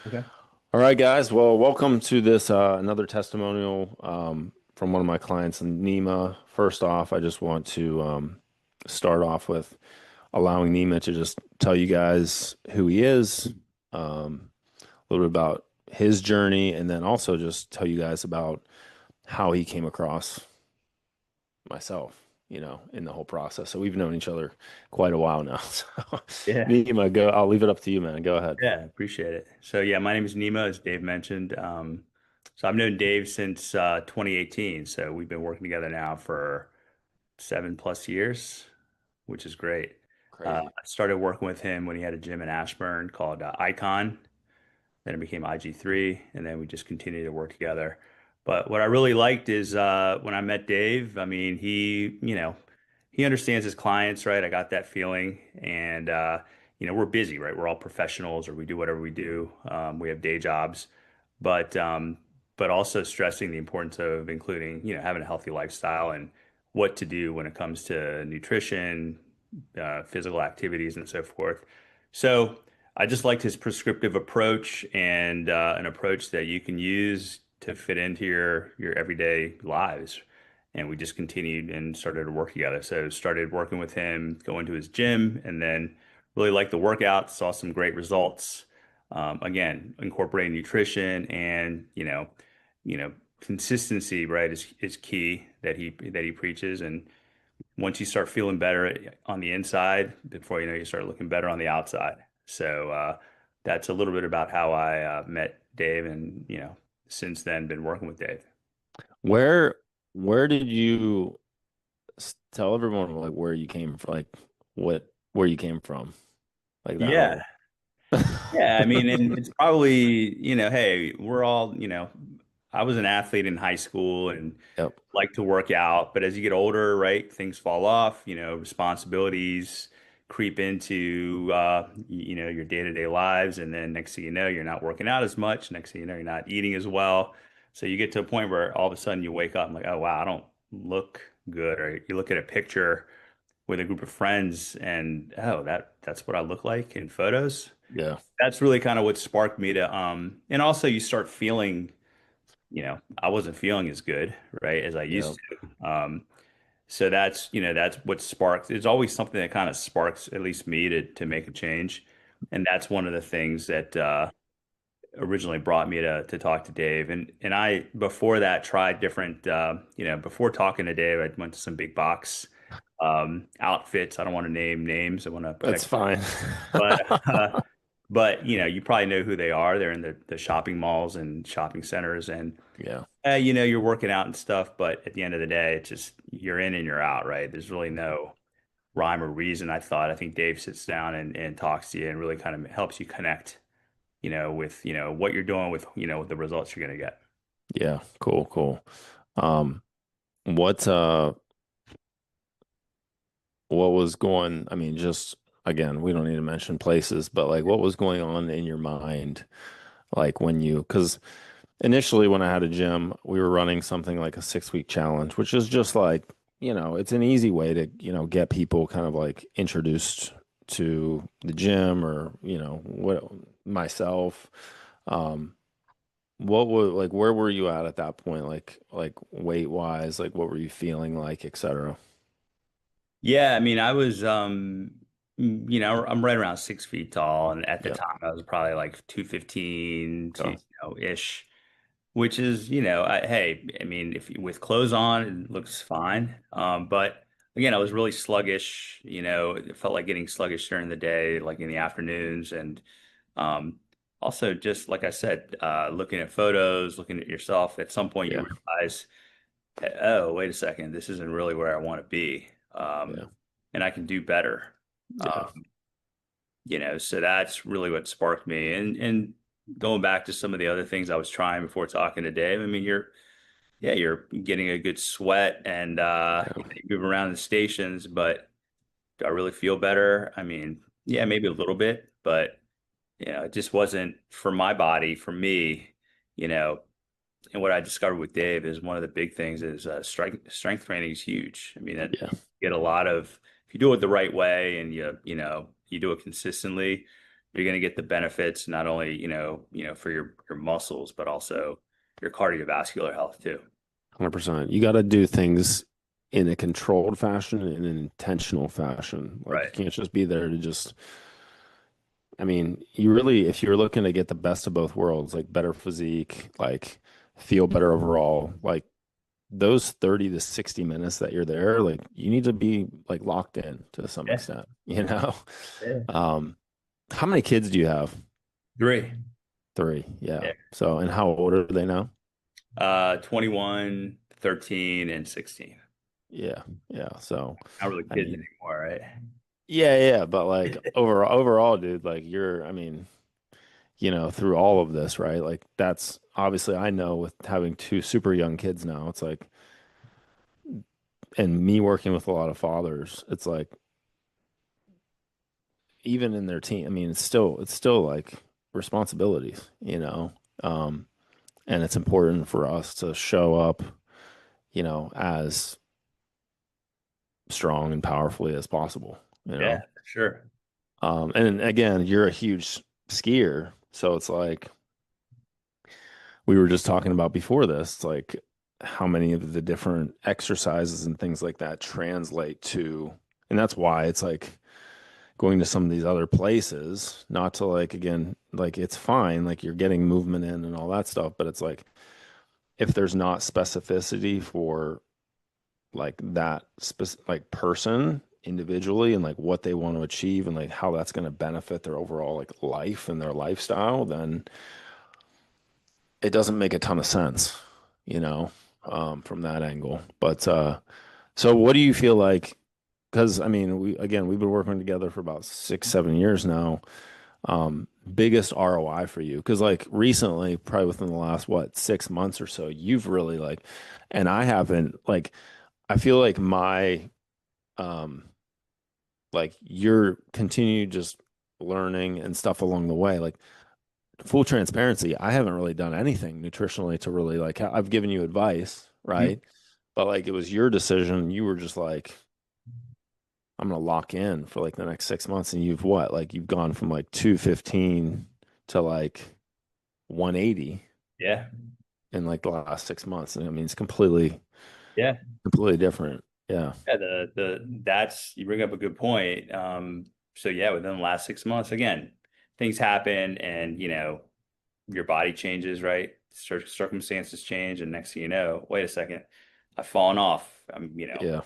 Okay. All right, guys. Well, welcome to this another testimonial from one of my clients, Nima. First off, I just want to start off with allowing Nima to just tell you guys who he is, a little bit about his journey, and then also just tell you guys about how he came across myself, in the whole process. So we've known each other quite a while now. So, Yeah. Nima, go. I'll leave it up to you, man. Go ahead. Yeah, appreciate it. So yeah, my name is Nima, as Dave mentioned. So I've known Dave since 2018. So we've been working together now for 7+ years, which is great. Crazy. I started working with him when he had a gym in Ashburn called Icon. Then it became IG3, and then we just continued to work together. But what I really liked is when I met Dave, I mean, he understands his clients, right? I got that feeling. And, we're busy, right? We're all professionals or we do whatever we do. We have day jobs, but, um, but also stressing the importance of including, having a healthy lifestyle and what to do when it comes to nutrition, physical activities, and so forth. So, I just liked his prescriptive approach and an approach that you can use to fit into your everyday lives. And we just continued and started to work together. So started working with him, going to his gym, and then really liked the workout. Saw some great results. Again, incorporating nutrition and consistency, right, is key that he preaches. And once you start feeling better on the inside, before you know, you start looking better on the outside. So that's a little bit about how I met Dave, and since then been working with Dave. Where where did you tell everyone like where you came from, like where you came from, like that Yeah, whole. yeah. I mean, and it's probably hey, we're all I was an athlete in high school and Yep. like to work out, but as you get older, right, things fall off. Responsibilities creep into your day-to-day lives, and then next thing you know, you're not working out as much. Next thing you know, you're not eating as well. So you get to a point where all of a sudden you wake up and like, oh wow, I don't look good. Or you look at a picture with a group of friends and oh, that's what I look like in photos. Yeah. That's really kind of what sparked me to and also you start feeling, I wasn't feeling as good, right, as I used Yep. to. So that's what sparks. There's always something that kind of sparks at least me to make a change, and that's one of the things that originally brought me to talk to Dave. And I before that tried different. Before talking to Dave, I went to some big box outfits. I don't want to name names. I want to That's protect, fine. but you probably know who they are. They're in the shopping malls and shopping centers, and Yeah. you're working out and stuff, but at the end of the day, it's just you're in and you're out, right? There's really no rhyme or reason. I think Dave sits down and talks to you and really kind of helps you connect, with, what you're doing with, with the results you're going to get. Yeah. Cool. Cool. Um, what uh what was going, I mean, just again, we don't need to mention places, but like what was going on in your mind, like when you, because initially, when I had a gym, we were running something like a 6 week challenge, which is just like, it's an easy way to, get people kind of like introduced to the gym or, what myself. Um, what was like, where were you at that point? Like weight wise, like what were you feeling like, etc. Yeah, I mean, I was, I'm right around 6 feet tall, and at the Yeah. time I was probably like 215 to, Oh, ish, which is, hey, I mean, if with clothes on, it looks fine. But again, I was really sluggish. It felt like getting sluggish during the day, like in the afternoons, and um, also just like I said, looking at photos, looking at yourself. At some point, you yeah. realize, oh, wait a second, this isn't really where I want to be, Yeah. and I can do better. Yeah. Um, so that's really what sparked me. And going back to some of the other things I was trying before talking to Dave, I mean, you're getting a good sweat and Yeah. you move around the stations, but do I really feel better? I mean, yeah, maybe a little bit, but it just wasn't for my body, for me, you know, and what I discovered with Dave is one of the big things is strength training is huge. I mean, that Yeah. you get a lot of if you do it the right way and you do it consistently, you're going to get the benefits not only, for your muscles, but also your cardiovascular health too. 100%. You got to do things in a controlled fashion, in an intentional fashion. Like you Right. can't just be there to just, I mean, you really, if you're looking to get the best of both worlds, like better physique, like feel better overall, like those 30 to 60 minutes that you're there, like you need to be like locked in to some Yeah. extent, you know? Yeah. Um, how many kids do you have? Three. Three. Yeah. Yeah. So, and how old are they now? 21, 13, and 16. Yeah. Yeah. So, Not really I kids mean, anymore, right? yeah, but like overall, dude, like you're, I mean, through all of this, right? Like that's obviously I know with having two super young kids now, it's like, and me working with a lot of fathers, it's like even in their teen, I mean, it's still like responsibilities, Um, and it's important for us to show up, as strong and powerfully as possible, you Yeah, know. for sure. And again, you're a huge skier, so it's like we were just talking about before this, like how many of the different exercises and things like that translate to, and that's why it's like going to some of these other places, not to like, again, like it's fine, like you're getting movement in and all that stuff, but it's like if there's not specificity for like that like person individually and like what they want to achieve and like how that's going to benefit their overall like life and their lifestyle, then it doesn't make a ton of sense, you know, from that angle. But so what do you feel like? Because I mean, we've been working together for about 6, 7 years now. Biggest ROI for you? Because like recently, probably within the last what 6 months or so, you've really like, and I haven't like, I feel like my um like you're continue just learning and stuff along the way. Like full transparency, I haven't really done anything nutritionally to really like I've given you advice, Mhm. right? But like it was your decision. You were just like, I'm gonna lock in for like the next 6 months, and you've what? Like you've gone from like 215 to like 180 Yeah. in like the last 6 months. And I mean it's Yeah. completely different. Yeah. Yeah, that's you bring up a good point. So yeah, within the last 6 months, again, things happen and your body changes, right? Circumstances change, and next thing you know, wait a second, I've fallen off. I'm, Yeah.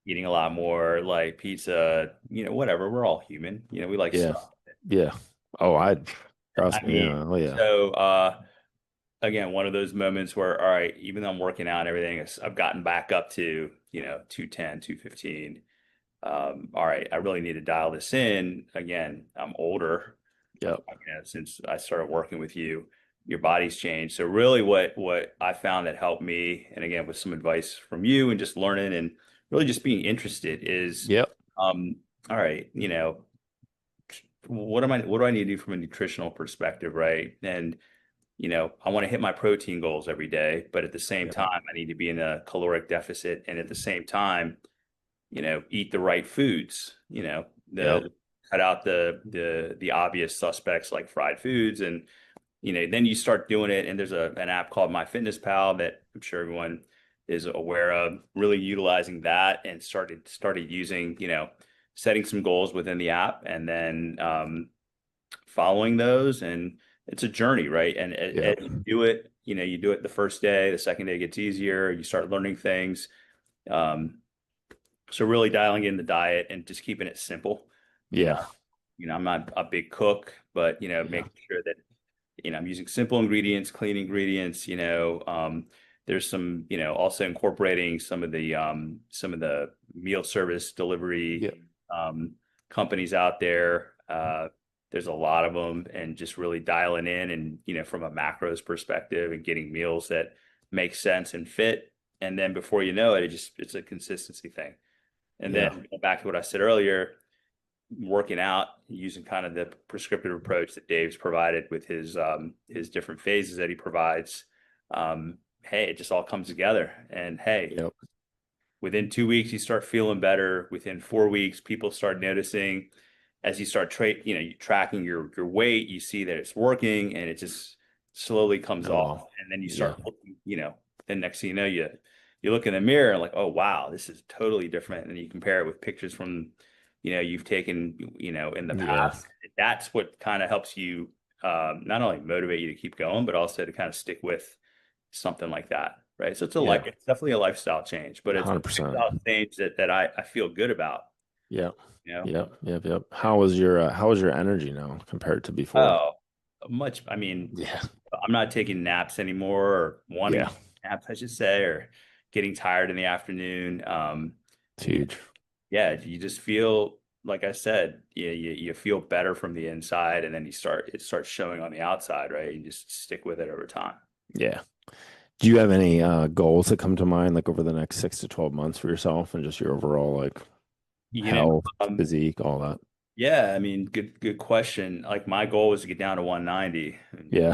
eating a lot more like pizza, whatever. We're all human. We like Yeah. stuff. Yeah. Oh, I I trust me. mean, Yeah. Oh yeah. so again, one of those moments where, all right, even though I'm working out and everything, I've gotten back up to, 210, 215. All right, I really need to dial this in. Again, I'm older. Yep. Since I started working with you, your body's changed. So really what I found that helped me, and again, with some advice from you and just learning and really just being interested is, Yep. um, all right, what do I need to do from a nutritional perspective, right? And I want to hit my protein goals every day, but at the same Yep. time, I need to be in a caloric deficit, and at the same time, eat the right foods. Yep. The cut out the obvious suspects like fried foods, and then you start doing it. And there's an app called MyFitnessPal that I'm sure everyone is aware of. Really utilizing that and started using, setting some goals within the app, and then following those. And it's a journey, right? And as Yep. you do it, you do it the first day, the second day gets easier. You start learning things. Um, so really dialing in the diet and just keeping it simple. You know, Yeah. I'm not a big cook, but Yeah. making sure that I'm using simple ingredients, clean ingredients. There's some, also incorporating some of the meal service delivery Yep. companies out there. There's a lot of them, and just really dialing in and from a macros perspective and getting meals that make sense and fit. And then before you know it, it's a consistency thing. And Yeah. then back to what I said earlier, working out using kind of the prescriptive approach that Dave's provided with his different phases that he provides. Hey, it just all comes together. And hey, Yep. within 2 weeks, you start feeling better. Within 4 weeks, people start noticing. as you start you tracking your weight, you see that it's working, and it just slowly comes Oh, off. well. And then you Yeah. start looking, then next thing you know, you look in the mirror and like, oh wow, this is totally different. And you compare it with pictures from, you've taken, in the Yeah. past. That's what kind of helps you, not only motivate you to keep going, but also to kind of stick with something like that, right? So Yeah. it's definitely a lifestyle change, but it's a 100%. lifestyle change that I feel good about, Yeah. you know? Yep. Yep. Yep. How is your energy now compared to before? Oh, much. I mean, Yeah. I'm not taking naps anymore, or wanting Yeah. to take naps, I should say, or getting tired in the afternoon. It's You know, huge. yeah, you just feel, like I said, you feel better from the inside, and then it starts showing on the outside, right? You just stick with it over time. Yeah. Do you have any goals that come to mind like over the next 6 to 12 months for yourself and just your overall like You know, health, physique, all that? yeah, I mean, good question. Like my goal was to get down to 190 and Yeah.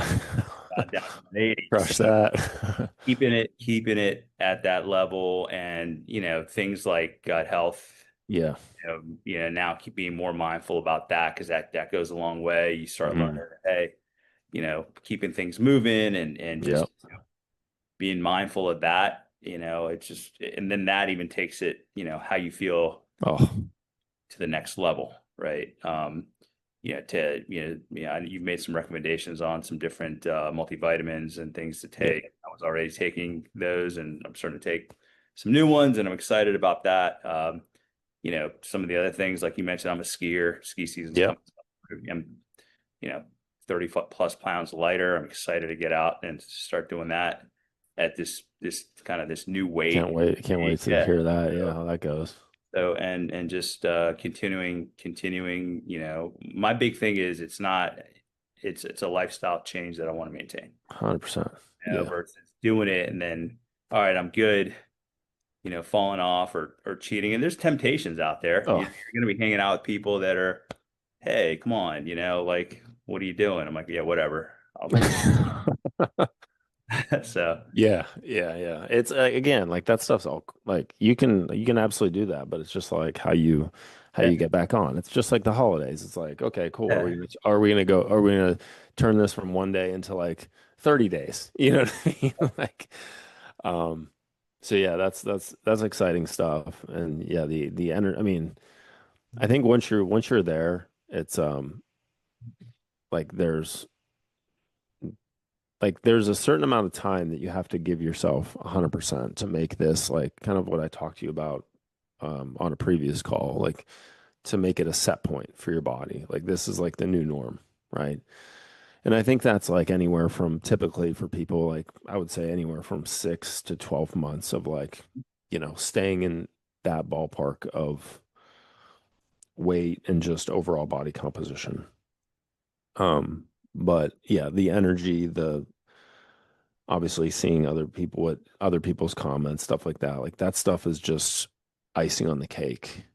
got down to 180. So Crush that. keeping it at that level, and things like gut health, Yeah. now keep being more mindful about that, because that goes a long way. You start Mm. learning, hey, keeping things moving, and just Yep. being mindful of that. It's just, and then that even takes it, how you feel Oh, to the next level, right? You've made some recommendations on some different multivitamins and things to yeah. take. I was already taking those, and I'm starting to take some new ones, and I'm excited about that. Some of the other things, like you mentioned, I'm a skier. Ski season's Yep. coming up. I'm, you know, 30 plus pounds lighter. I'm excited to get out and start doing that at this kind of this new weight. Can't wait to Yeah. hear that. Yeah, So, how that goes. and just continuing, my big thing is it's a lifestyle change that I want to maintain, 100%. Yeah. versus doing it and then, all right, I'm good, falling off or cheating. And there's temptations out there. Oh. You're going to be hanging out with people that are, hey, come on, like, what are you doing? I'm like, yeah, whatever. I'll do it. So, Yeah, yeah, yeah. It's again, like that stuff's all like you can absolutely do that, but it's just like how yeah, you get back on. It's just like the holidays. It's like, okay, cool. yeah, Are we gonna turn this from 1 day into like 30 days? You know what I mean? Like um so yeah, that's exciting stuff. And yeah, the energy, I mean, I think once you're there, it's like there's a certain amount of time that you have to give yourself 100% to make this like kind of what I talked to you about on a previous call, like to make it a set point for your body. Like this is like the new norm, right? And I think that's like anywhere from typically for people, like I would say anywhere from 6 to 12 months of like, staying in that ballpark of weight and just overall body composition. But yeah, the energy, the obviously seeing other people, what other people's comments, stuff like that, like that stuff is just icing on the cake,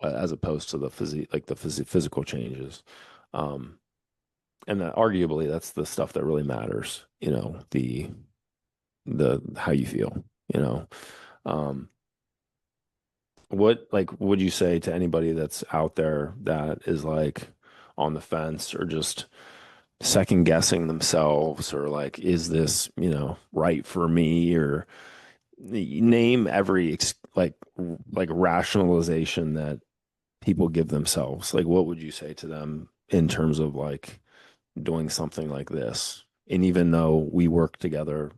as opposed to the physical changes. um and that arguably that's the stuff that really matters, the how you feel, you know um what like would you say to anybody that's out there that is like on the fence or just second guessing themselves, or like, is this, right for me, or name every like rationalization that people give themselves? Like, what would you say to them in terms of like doing something like this? And even though we work together,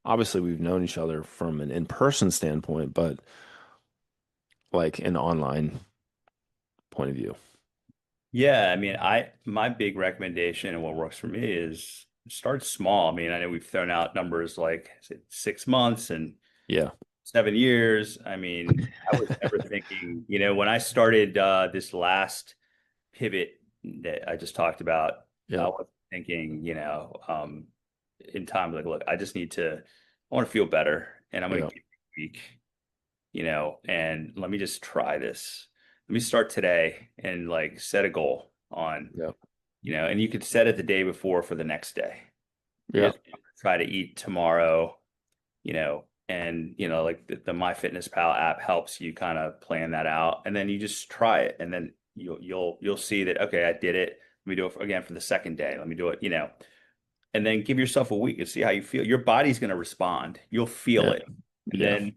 obviously we've known each other from an in-person standpoint, but like an online point of view. yeah. I mean, my big recommendation and what works for me is start small. I mean, I know we've thrown out numbers like, is it 6 months and Yeah. 7 years. I mean, I was never thinking, when I started this last pivot that I just talked about, I Yep. was thinking, in time, like, look, I want to feel better, and I'm going to Yep. get weak, and let me just try this. Let me start today and like set a goal on, Yep. and you could set it the day before for the next day. Here's Yep. what I'm gonna try to eat tomorrow, and like the MyFitnessPal app helps you kind of plan that out, and then you just try it, and then you'll see that, okay, I did it. Let me do it again for the second day. Let me do it, and then give yourself a week and see how you feel. Your body's going to respond. You'll feel Yeah. it. And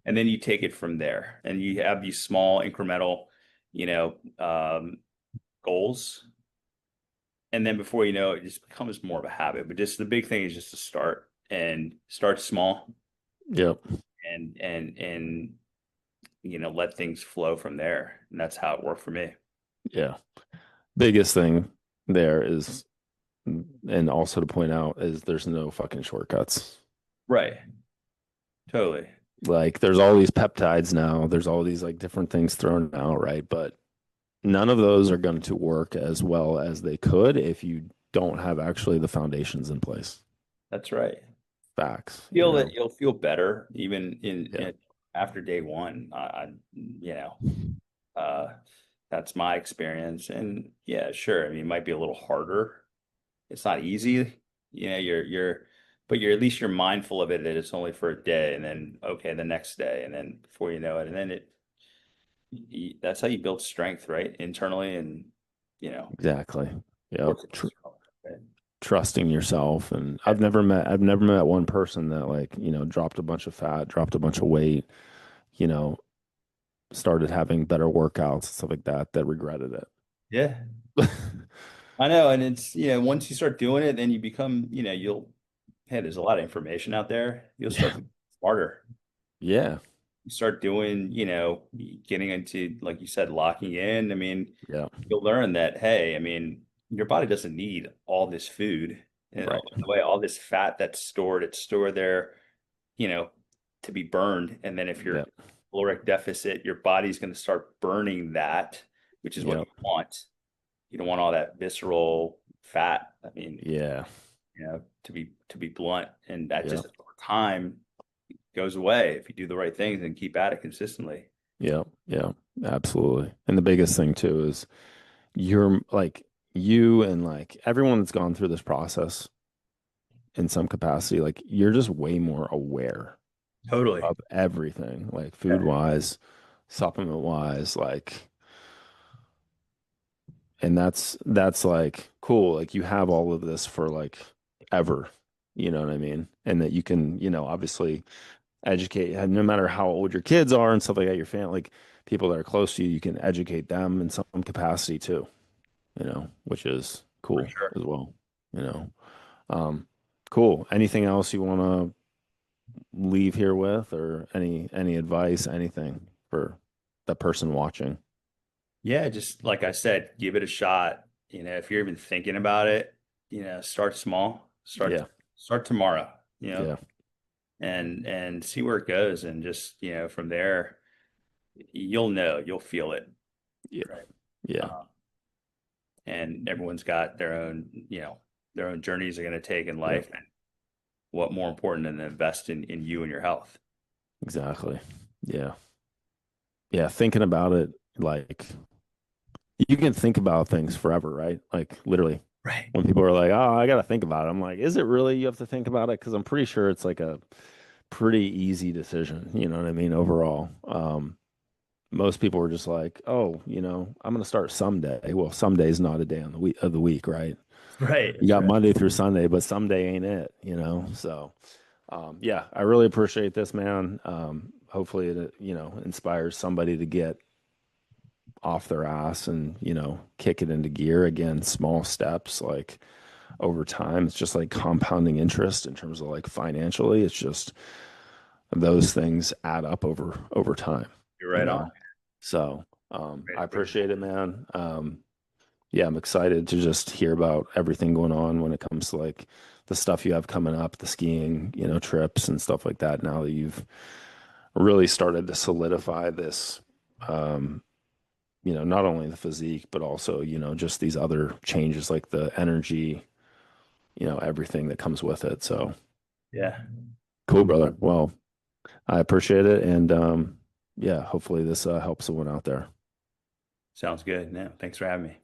Yeah. then you take it from there. And you have these small incremental, you know, goals. And then before you know it, it just becomes more of a habit. But just the big thing is just to start and start small Yep. and let things flow from there. And that's how it worked for me. Yeah. Biggest thing there is, and also to point out, is there's no fucking shortcuts. Right. Totally. Like there's all these peptides now, there's all these like different things thrown out, right? But none of those are going to work as well as they could if you don't have actually the foundations in place. That's right. Facts, you Feel that know? you'll feel better even Yeah. after day one. Uh, that's my experience. And yeah, sure. I mean, it might be a little harder. It's not easy. But you're at least you're mindful of it that it's only for a day, and then okay, the next day, and then before you know it, and then that's how you build strength, right? Internally, and you know, Exactly. Yep. works externally, right? Trusting yourself. And Yeah. I've never met one person that like, dropped a bunch of fat, dropped a bunch of weight, you know, started having better workouts, stuff like that, that regretted Yeah. it. I know, and it's once you start doing it, then you become, hey, there's a lot of information out there. You'll start Yeah. becoming smarter. Yeah. You start doing, getting into, like you said, locking in. I mean, Yeah. you'll learn that, hey, I mean, your body doesn't need all this food and Right. the way all this fat that's stored, it's stored there, you know, to be burned. And then if you're Yeah. caloric deficit, your body's going to start burning that, which is what Yeah. you want. You don't want all that visceral fat. I mean, Yeah. to be blunt, and that Yeah. just over time goes away if you do the right things and keep at it consistently. Yeah. Yeah. Absolutely. And the biggest thing too is you're like you and like everyone that's gone through this process in some capacity, like you're just way more aware Totally. of everything, like food Yeah. wise, supplement wise, like, and that's like cool. Like you have all of this for like ever, you know what I mean? And that you can, obviously educate, and no matter how old your kids are and stuff like that, your family, like people that are close to you, you can educate them in some capacity too, which is For cool sure. as well, you know. Um, cool. Anything else you want to leave here with, or any advice, anything for the person watching? Yeah, just like I said, give it a shot. If you're even thinking about it, start small. Start Yeah. start tomorrow, Yeah. and see where it goes, and just from there, you'll feel it, Yeah. right? Yeah. Um, and everyone's got their own journeys they're going to take in Yeah. life, and what more important than to invest in you and your health? Exactly. Yeah. Yeah. Thinking about it, like you can think about things forever, right? Like literally Right. when people are like, "Oh, I got to think about it." I'm like, "Is it really you have to think about it?" Because I'm pretty sure it's like a pretty easy decision. You know what I mean? Overall, most people are just like, "Oh, I'm going to start someday." Well, someday is not a day on the week of the week, right? Right. You That's got right. Monday through Sunday, but someday ain't it, So, yeah, I really appreciate this, man. Hopefully it, inspires somebody to get off their ass and, kick it into gear again, small steps, like over time. It's just like compounding interest in terms of like financially. It's just those things add up over time, You're you right on. know. So, Great I approach. appreciate it, man. Yeah, I'm excited to just hear about everything going on when it comes to like the stuff you have coming up, the skiing, trips and stuff like that. Now that you've really started to solidify this, um, not only the physique, but also, just these other changes like the energy, everything that comes with it. So Yeah. cool, brother. Well, I appreciate it. And yeah, hopefully this helps someone out there. Sounds good. No, thanks for having me.